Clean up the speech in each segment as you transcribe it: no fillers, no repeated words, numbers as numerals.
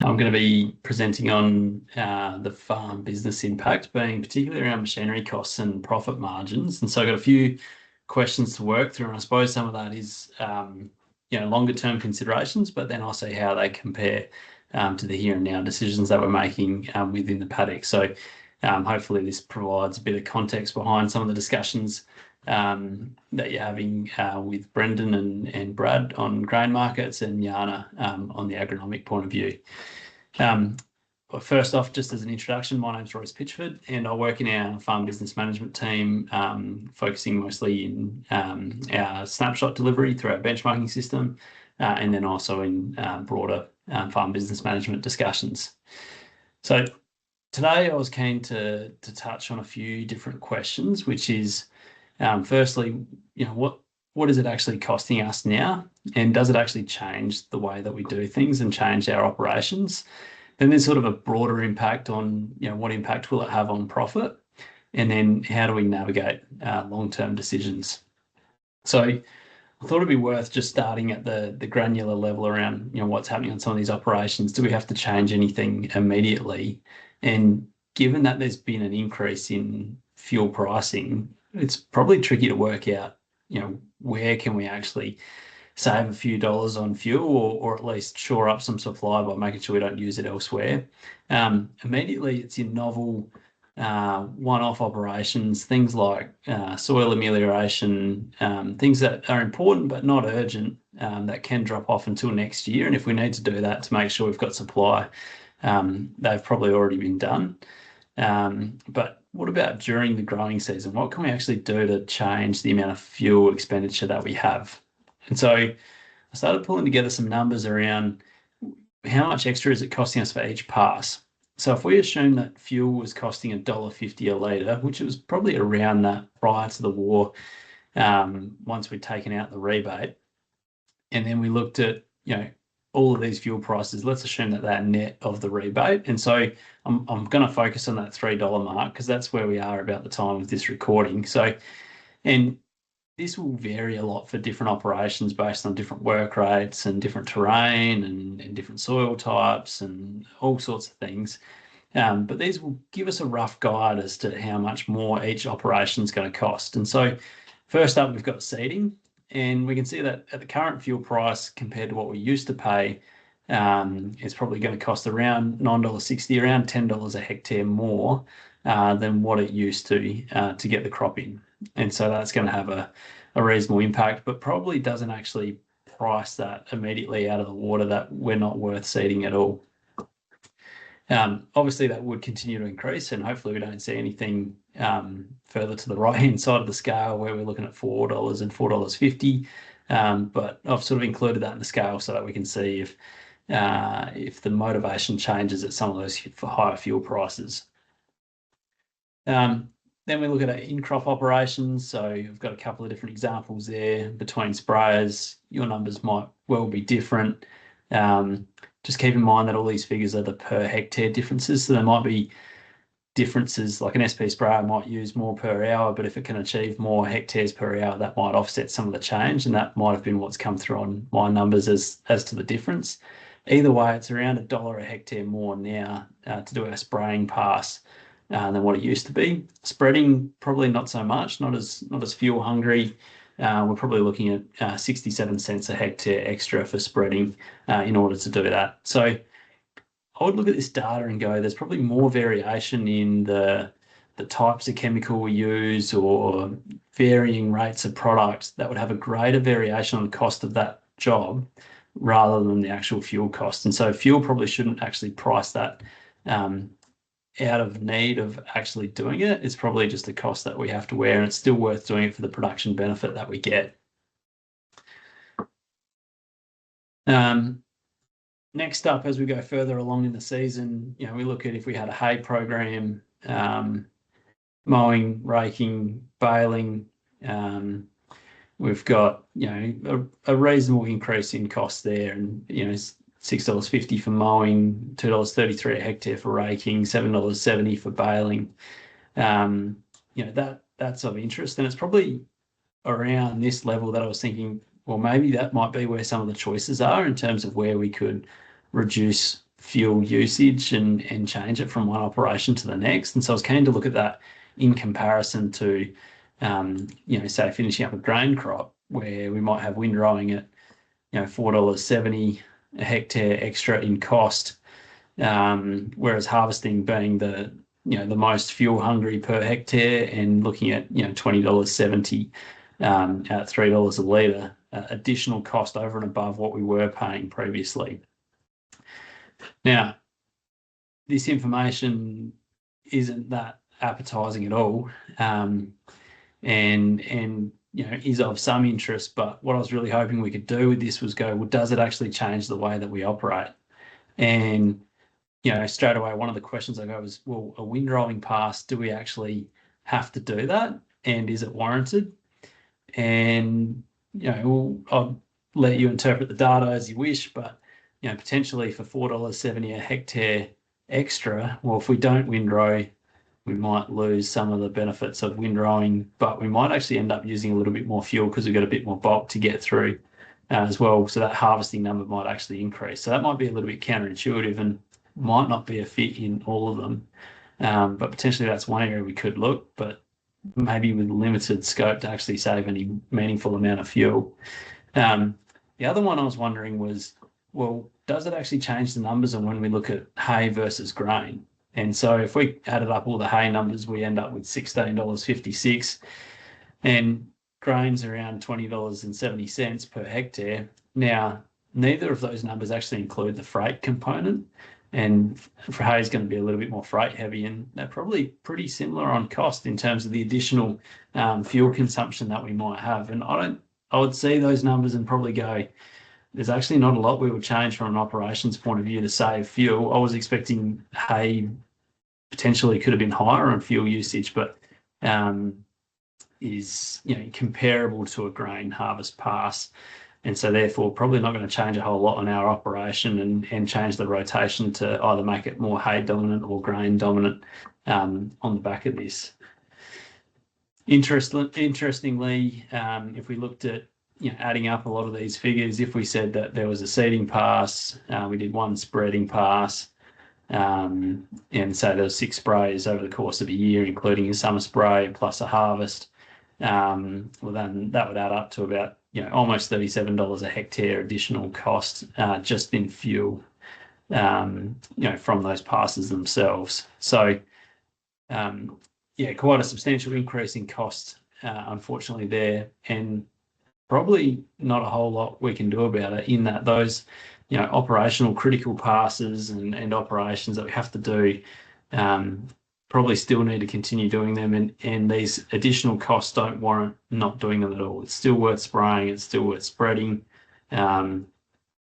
I'm going to be presenting on the farm business impact, being particularly around machinery costs and profit margins. And so I've got a few questions to work through, and I suppose some of that is longer term considerations, but then also how they compare to the here and now decisions that we're making within the paddock. So hopefully this provides a bit of context behind some of the discussions that you're having with Brendan and Brad on grain markets, and Jana on the agronomic point of view. But first off, just as an introduction, my name's Royce Pitchford, and I work in our farm business management team, focusing mostly in our snapshot delivery through our benchmarking system, and then also in broader farm business management discussions. So today I was keen to touch on a few different questions, which is firstly, what is it actually costing us now, and does it actually change the way that we do things and change our operations? Then there's sort of a broader impact on, what impact will it have on profit, and then how do we navigate long-term decisions? So I thought it'd be worth just starting at the granular level around, what's happening on some of these operations. Do we have to change anything immediately? And given that there's been an increase in fuel pricing, it's probably tricky to work out, where can we actually save a few dollars on fuel, or at least shore up some supply by making sure we don't use it elsewhere. Immediately, it's in novel one-off operations, things like soil amelioration, things that are important but not urgent, that can drop off until next year. And if we need to do that to make sure we've got supply, they've probably already been done. But what about during the growing season? What can we actually do to change the amount of fuel expenditure that we have? And so I started pulling together some numbers around how much extra is it costing us for each pass. So if we assume that fuel was costing $1.50 a litre, which it was probably around that prior to the war, once we'd taken out the rebate, and then we looked at, all of these fuel prices, let's assume that net of the rebate. And so I'm going to focus on that $3 mark, because that's where we are about the time of this recording. So, and this will vary a lot for different operations based on different work rates and different terrain and different soil types and all sorts of things. But these will give us a rough guide as to how much more each operation is going to cost. And so first up, we've got seeding. And we can see that at the current fuel price compared to what we used to pay, it's probably going to cost around $9.60, around $10 a hectare more than what it used to get the crop in. And so that's going to have a reasonable impact, but probably doesn't actually price that immediately out of the water that we're not worth seeding at all. Obviously, that would continue to increase, and hopefully we don't see anything further to the right-hand side of the scale where we're looking at $4 and $4.50. But I've sort of included that in the scale so that we can see if the motivation changes at some of those higher fuel prices. Then we look at our in-crop operations. So we've got a couple of different examples there between sprayers. Your numbers might well be different. Just keep in mind that all these figures are the per hectare differences. So there might be differences, like an SP sprayer might use more per hour, but if it can achieve more hectares per hour, that might offset some of the change. And that might have been what's come through on my numbers as to the difference. Either way, it's around $1 a hectare more now to do our spraying pass than what it used to be. Spreading, probably not so much, not as fuel hungry. We're probably looking at 67 cents a hectare extra for spreading in order to do that. So I would look at this data and go, there's probably more variation in the types of chemical we use, or varying rates of products that would have a greater variation on the cost of that job rather than the actual fuel cost. And so fuel probably shouldn't actually price that out of need of actually doing it. It's probably just a cost that we have to wear, and it's still worth doing it for the production benefit that we get. Next up, as we go further along in the season, we look at if we had a hay program, mowing, raking, baling. We've got, a reasonable increase in costs there, and, $6.50 for mowing, $2.33 a hectare for raking, $7.70 for baling. That's of interest, and it's probably around this level that I was thinking, well, maybe that might be where some of the choices are in terms of where we could reduce fuel usage and change it from one operation to the next. And so I was keen to look at that in comparison to, say finishing up a grain crop where we might have windrowing at, $4.70 a hectare extra in cost, whereas harvesting being the most fuel hungry per hectare and looking at $20.70 at $3 a litre additional cost over and above what we were paying previously. Now, this information isn't that appetizing at all, and is of some interest, but what I was really hoping we could do with this was go, well, does it actually change the way that we operate? And straight away, one of the questions I got was, well, a windrowing pass, do we actually have to do that? And is it warranted? And, I'll let you interpret the data as you wish, but, potentially for $4.70 a hectare extra, well, if we don't windrow, we might lose some of the benefits of windrowing, but we might actually end up using a little bit more fuel because we've got a bit more bulk to get through as well. So that harvesting number might actually increase. So that might be a little bit counterintuitive and might not be a fit in all of them. But potentially that's one area we could look, but maybe with limited scope to actually save any meaningful amount of fuel. The other one I was wondering was, well, does it actually change the numbers on when we look at hay versus grain? And so if we added up all the hay numbers, we end up with $16.56 and grains around $20.70 per hectare. Now, neither of those numbers actually include the freight component, and for hay is going to be a little bit more freight heavy, and they're probably pretty similar on cost in terms of the additional fuel consumption that we might have. And I would see those numbers and probably go, there's actually not a lot we would change from an operations point of view to save fuel. I was expecting hay potentially could have been higher on fuel usage, but is comparable to a grain harvest pass. And so therefore probably not going to change a whole lot on our operation and change the rotation to either make it more hay dominant or grain dominant on the back of this. Interestingly, if we looked at adding up a lot of these figures, if we said that there was a seeding pass, we did one spreading pass, and so there was 6 sprays over the course of a year, including a summer spray plus a harvest, well then that would add up to about almost $37 a hectare additional cost just in fuel, from those passes themselves. So quite a substantial increase in cost, unfortunately there, and probably not a whole lot we can do about it in that those operational critical passes and operations that we have to do probably still need to continue doing them, and these additional costs don't warrant not doing them at all. It's still worth spraying, it's still worth spreading.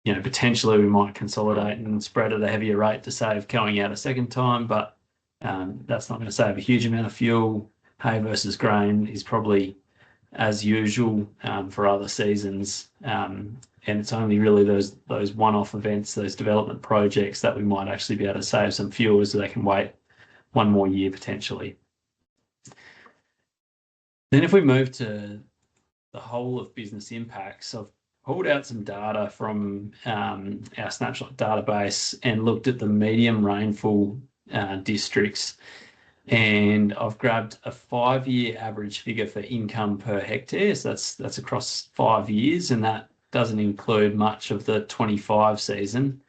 Potentially we might consolidate and spread at a heavier rate to save going out a second time, but that's not going to save a huge amount of fuel. Hay versus grain is probably as usual for other seasons, and it's only really those one-off events, those development projects that we might actually be able to save some fuel so they can wait one more year potentially. Then if we move to the whole of business impacts, I've pulled out some data from our snapshot database and looked at the medium rainfall districts, and I've grabbed a 5-year average figure for income per hectare. So that's across 5 years, and that doesn't include much of the 25 season,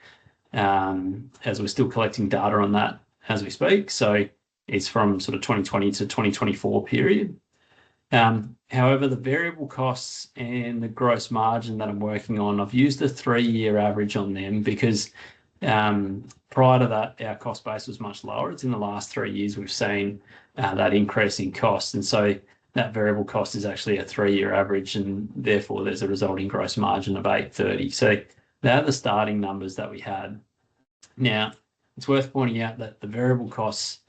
as we're still collecting data on that as we speak. So it's from sort of 2020 to 2024 period. However, the variable costs and the gross margin that I'm working on, I've used a 3-year average on them because prior to that, our cost base was much lower. It's in the last 3 years we've seen that increase in cost. And so that variable cost is actually a 3-year average, and therefore there's a resulting gross margin of 830. So they're the starting numbers that we had. Now, it's worth pointing out that the variable costs,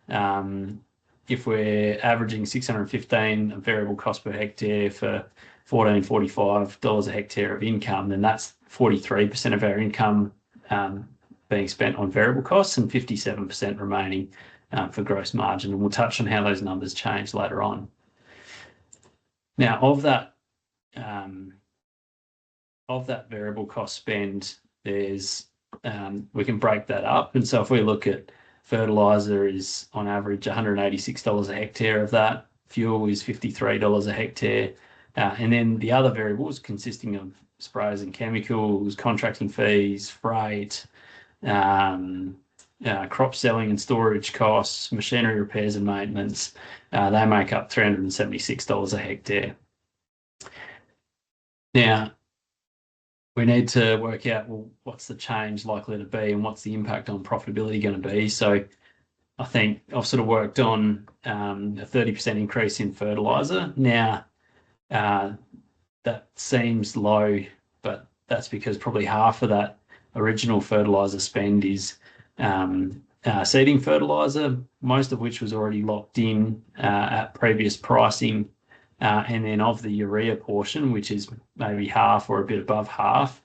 if we're averaging 615 variable cost per hectare for $14.45 a hectare of income, then that's 43% of our income being spent on variable costs and 57% remaining for gross margin. And we'll touch on how those numbers change later on. Now, of that variable cost spend, there's we can break that up. And so if we look at fertilizer is on average $186 a hectare of that, fuel is $53 a hectare, and then the other variables consisting of sprays and chemicals, contracting fees, freight, crop selling and storage costs, machinery repairs and maintenance, they make up $376 a hectare. Now, we need to work out, well, what's the change likely to be and what's the impact on profitability going to be? So I think I've sort of worked on a 30% increase in fertilizer. Now, that seems low, but that's because probably half of that original fertilizer spend is seeding fertilizer, most of which was already locked in at previous pricing. And then of the urea portion, which is maybe half or a bit above half,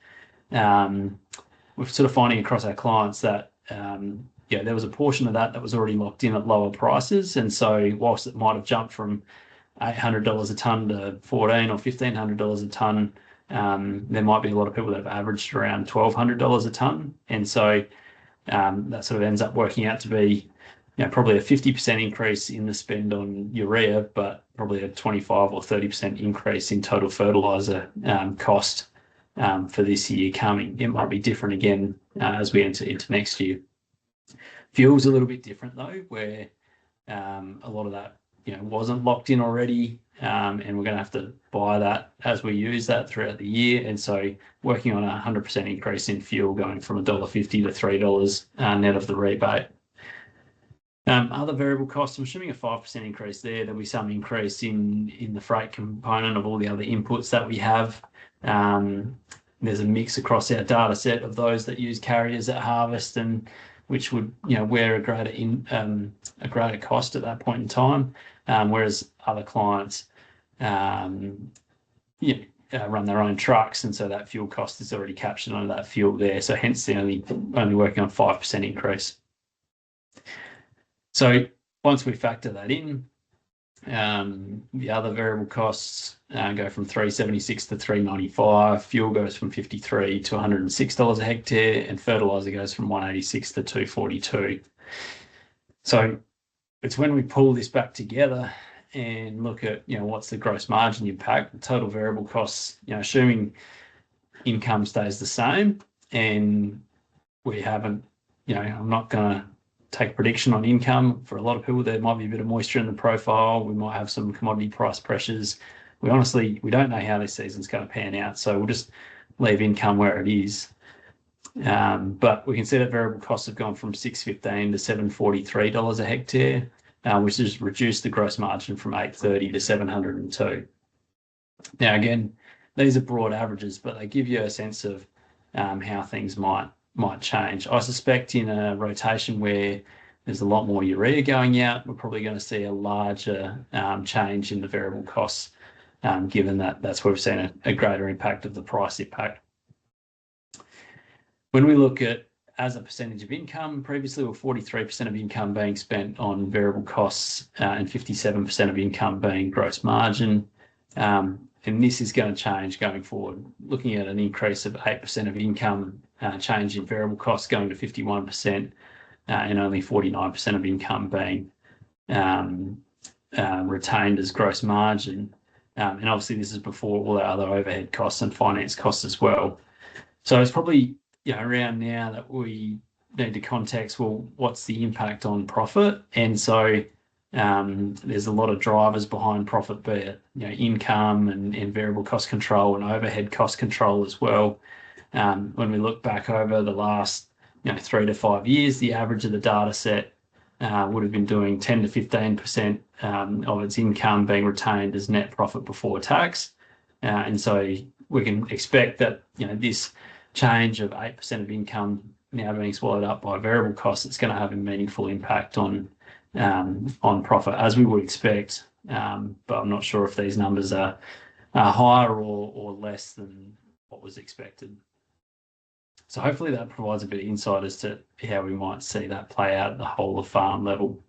we're sort of finding across our clients that there was a portion of that was already locked in at lower prices. And so whilst it might have jumped from $800 a tonne to $1,400 or $1,500 a tonne, there might be a lot of people that have averaged around $1,200 a tonne. And so that sort of ends up working out to be probably a 50% increase in the spend on urea, but probably a 25 or 30% increase in total fertilizer cost for this year coming. It might be different again as we enter into next year. Fuel's a little bit different though, where a lot of that wasn't locked in already, and we're going to have to buy that as we use that throughout the year. And so working on a 100% increase in fuel, going from $1.50 to $3 net of the rebate. Other variable costs, I'm assuming a 5% increase there. There'll be some increase in the freight component of all the other inputs that we have. There's a mix across our data set of those that use carriers at harvest, and which would wear a greater cost at that point in time, whereas other clients run their own trucks, and so that fuel cost is already captured under that fuel there. So hence the only working on 5% increase. So once we factor that in, the other variable costs go from $376 to $395. Fuel goes from $53 to $106 a hectare, and fertilizer goes from $186 to $242. So it's when we pull this back together and look at what's the gross margin impact, the total variable costs, assuming income stays the same, and we haven't, I'm not going to take a prediction on income. For a lot of people, there might be a bit of moisture in the profile. We might have some commodity price pressures. We don't know how this season's going to pan out, so we'll just leave income where it is. But we can see that variable costs have gone from $615 to $743 a hectare, which has reduced the gross margin from $830 to $702. Now, again, these are broad averages, but they give you a sense of how things might change. I suspect in a rotation where there's a lot more urea going out, we're probably going to see a larger change in the variable costs, given that that's where we've seen a greater impact of the price impact. When we look at as a percentage of income, previously we were 43% of income being spent on variable costs and 57% of income being gross margin. And this is going to change going forward, looking at an increase of 8% of income, change in variable costs going to 51%, and only 49% of income being retained as gross margin. And obviously this is before all our other overhead costs and finance costs as well. So it's probably around now that we need to context, well, what's the impact on profit? And so there's a lot of drivers behind profit, be it income and variable cost control and overhead cost control as well. When we look back over the last 3 to 5 years, the average of the data set would have been doing 10 to 15% of its income being retained as net profit before tax. And so we can expect that this change of 8% of income now being swallowed up by variable costs, it's going to have a meaningful impact on profit, as we would expect, but I'm not sure if these numbers are higher or less than what was expected. So hopefully that provides a bit of insight as to how we might see that play out at the whole of farm level.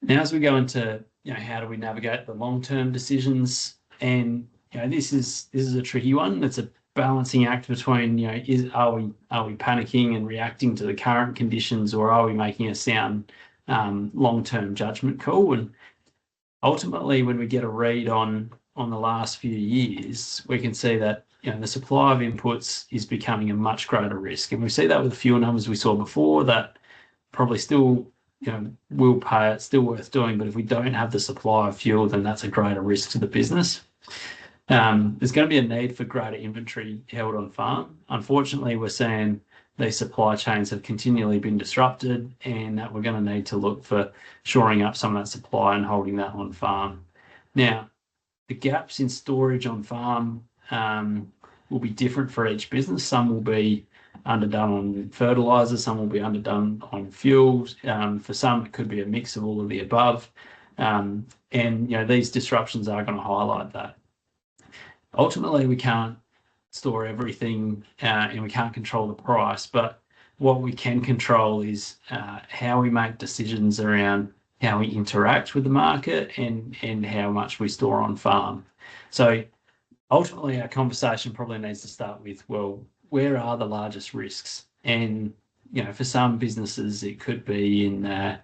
Now, as we go into how do we navigate the long-term decisions, and this is a tricky one. It's a balancing act between, are we panicking and reacting to the current conditions, or are we making a sound long-term judgment call? And ultimately, when we get a read on the last few years, we can see that the supply of inputs is becoming a much greater risk, and we see that with the fuel numbers we saw before. That probably still will pay. It's still worth doing, but if we don't have the supply of fuel, then that's a greater risk to the business. There's going to be a need for greater inventory held on farm. Unfortunately, we're seeing these supply chains have continually been disrupted, and that we're going to need to look for shoring up some of that supply and holding that on farm. Now, the gaps in storage on farm will be different for each business. Some will be underdone on fertilizer, some will be underdone on fuels. For some, it could be a mix of all of the above. And these disruptions are going to highlight that. Ultimately, we can't store everything and we can't control the price, but what we can control is how we make decisions around how we interact with the market and how much we store on farm. So ultimately, our conversation probably needs to start with, well, where are the largest risks? And for some businesses, it could be in the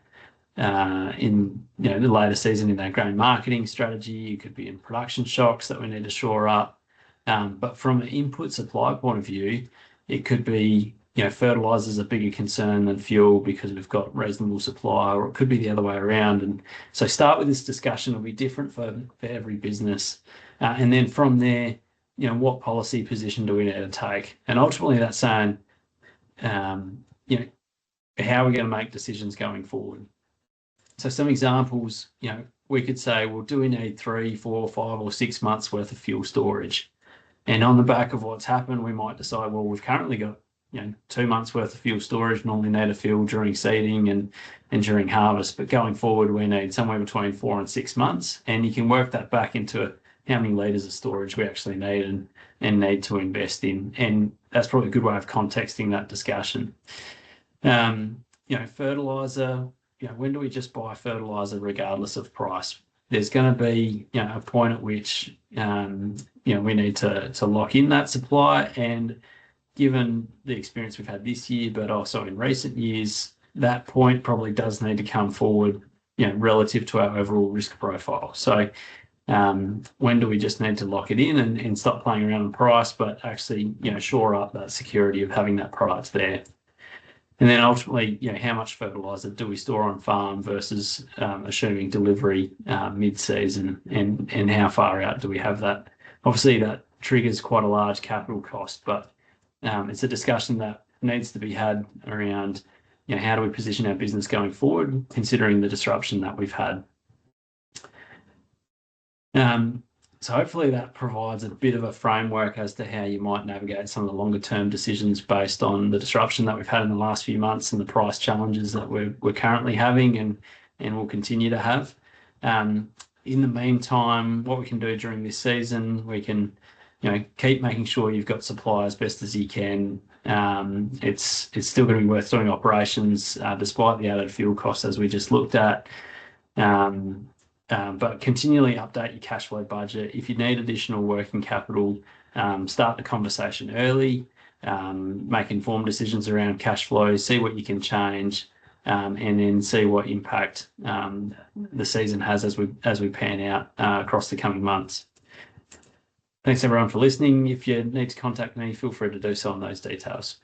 later season in their grain marketing strategy. It could be in production shocks that we need to shore up. But from an input supply point of view, it could be fertilizer is a bigger concern than fuel because we've got reasonable supply, or it could be the other way around. And so start with this discussion. It'll be different for every business, and then from there, what policy position do we need to take? And ultimately, that's saying, how are we going to make decisions going forward? So some examples, we could say, well, do we need 3, 4, 5, or 6 months worth of fuel storage? And on the back of what's happened, we might decide, well, we've currently got 2 months worth of fuel storage. Normally need a fuel during seeding and during harvest, but going forward, we need somewhere between 4 and 6 months. And you can work that back into how many litres of storage we actually need and need to invest in. And that's probably a good way of contexting that discussion. Fertilizer, when do we just buy fertilizer regardless of price? There's going to be a point at which we need to lock in that supply, and given the experience we've had this year, but also in recent years, that point probably does need to come forward, relative to our overall risk profile. So when do we just need to lock it in and stop playing around with price, but actually shore up that security of having that product there? And then ultimately, how much fertilizer do we store on farm versus assuming delivery mid-season, and how far out do we have that? Obviously, that triggers quite a large capital cost, but it's a discussion that needs to be had around, how do we position our business going forward, considering the disruption that we've had. So hopefully that provides a bit of a framework as to how you might navigate some of the longer term decisions based on the disruption that we've had in the last few months and the price challenges that we're currently having and will continue to have. In the meantime, what we can do during this season, we can keep making sure you've got supply as best as you can. It's still going to be worth doing operations despite the added fuel costs as we just looked at. But continually update your cash flow budget. If you need additional working capital, start the conversation early, make informed decisions around cash flow, see what you can change, and then see what impact the season has as we pan out across the coming months. Thanks everyone for listening. If you need to contact me, feel free to do so on those details.